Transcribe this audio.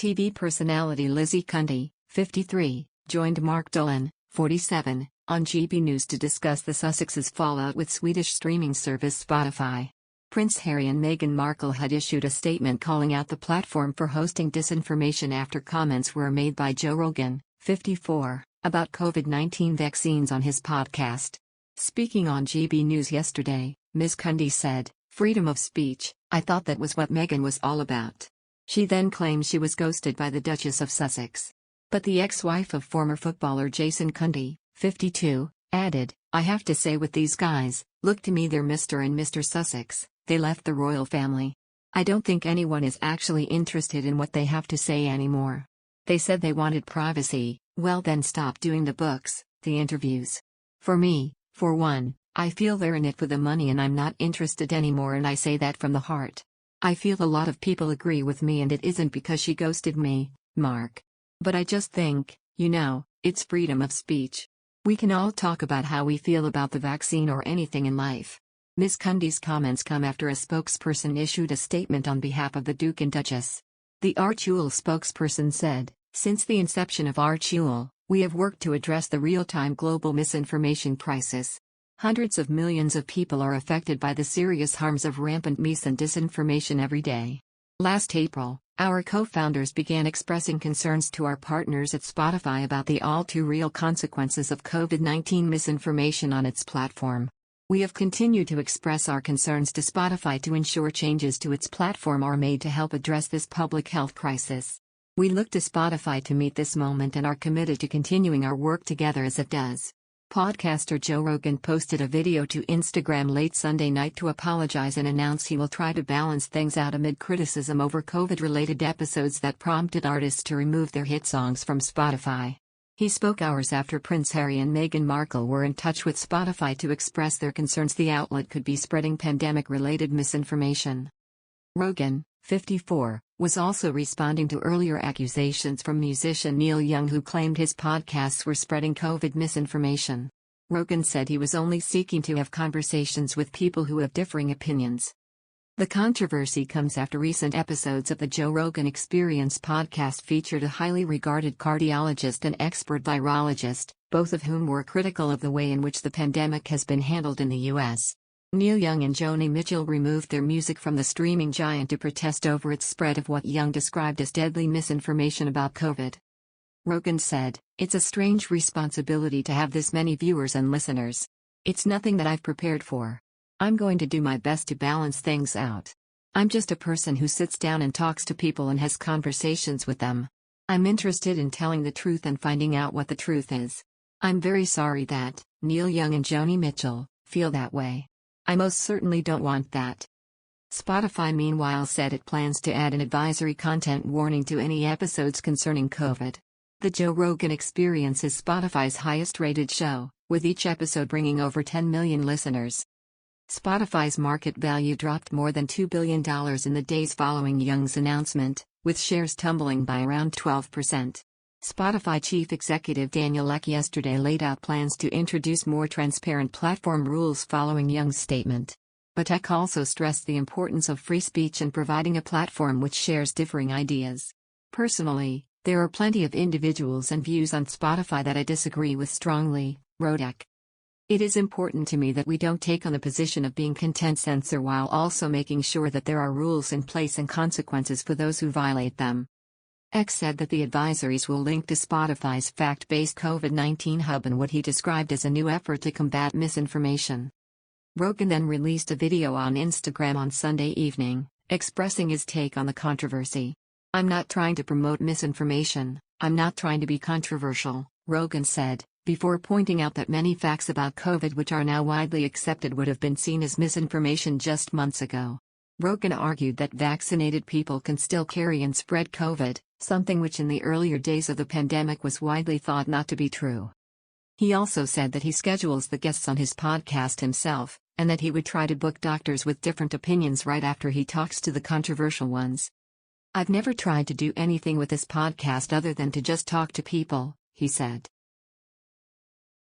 TV personality Lizzie Cundy, 53, joined Mark Dolan, 47, on GB News to discuss the Sussexes' fallout with Swedish streaming service Spotify. Prince Harry and Meghan Markle had issued a statement calling out the platform for hosting disinformation after comments were made by Joe Rogan, 54, about COVID-19 vaccines on his podcast. Speaking on GB News yesterday, Ms. Cundy said, "Freedom of speech, I thought that was what Meghan was all about." She then claimed she was ghosted by the Duchess of Sussex. But the ex-wife of former footballer Jason Cundy, 52, added, "I have to say with these guys, look to me they're Mr. and Mr. Sussex, they left the royal family. I don't think anyone is actually interested in what they have to say anymore. They said they wanted privacy, well then stop doing the books, the interviews. For me, for one, I feel they're in it for the money and I'm not interested anymore, and I say that from the heart. I feel a lot of people agree with me, and it isn't because she ghosted me, Mark. But I just think, it's freedom of speech. We can all talk about how we feel about the vaccine or anything in life." Ms. Cundy's comments come after a spokesperson issued a statement on behalf of the Duke and Duchess. The Archewell spokesperson said, "Since the inception of Archewell, we have worked to address the real-time global misinformation crisis. Hundreds of millions of people are affected by the serious harms of rampant mis and disinformation every day. Last April, our co-founders began expressing concerns to our partners at Spotify about the all-too-real consequences of COVID-19 misinformation on its platform. We have continued to express our concerns to Spotify to ensure changes to its platform are made to help address this public health crisis. We look to Spotify to meet this moment and are committed to continuing our work together as it does." Podcaster Joe Rogan posted a video to Instagram late Sunday night to apologize and announce he will try to balance things out amid criticism over COVID-related episodes that prompted artists to remove their hit songs from Spotify. He spoke hours after Prince Harry and Meghan Markle were in touch with Spotify to express their concerns the outlet could be spreading pandemic-related misinformation. Rogan, 54, was also responding to earlier accusations from musician Neil Young, who claimed his podcasts were spreading COVID misinformation. Rogan said he was only seeking to have conversations with people who have differing opinions. The controversy comes after recent episodes of the Joe Rogan Experience podcast featured a highly regarded cardiologist and expert virologist, both of whom were critical of the way in which the pandemic has been handled in the U.S. Neil Young and Joni Mitchell removed their music from the streaming giant to protest over its spread of what Young described as deadly misinformation about COVID. Rogan said, "It's a strange responsibility to have this many viewers and listeners. It's nothing that I've prepared for. I'm going to do my best to balance things out. I'm just a person who sits down and talks to people and has conversations with them. I'm interested in telling the truth and finding out what the truth is. I'm very sorry that Neil Young and Joni Mitchell feel that way. I most certainly don't want that." Spotify meanwhile said it plans to add an advisory content warning to any episodes concerning COVID. The Joe Rogan Experience is Spotify's highest-rated show, with each episode bringing over 10 million listeners. Spotify's market value dropped more than $2 billion in the days following Young's announcement, with shares tumbling by around 12%. Spotify chief executive Daniel Ek yesterday laid out plans to introduce more transparent platform rules following Young's statement. But Ek also stressed the importance of free speech and providing a platform which shares differing ideas. "Personally, there are plenty of individuals and views on Spotify that I disagree with strongly," wrote Ek. "It is important to me that we don't take on the position of being content censor while also making sure that there are rules in place and consequences for those who violate them." Ek said that the advisories will link to Spotify's fact-based COVID-19 hub and what he described as a new effort to combat misinformation. Rogan then released a video on Instagram on Sunday evening, expressing his take on the controversy. "I'm not trying to promote misinformation, I'm not trying to be controversial," Rogan said, before pointing out that many facts about COVID which are now widely accepted would have been seen as misinformation just months ago. Rogan argued that vaccinated people can still carry and spread COVID, something which in the earlier days of the pandemic was widely thought not to be true. He also said that he schedules the guests on his podcast himself, and that he would try to book doctors with different opinions right after he talks to the controversial ones. "I've never tried to do anything with this podcast other than to just talk to people," he said.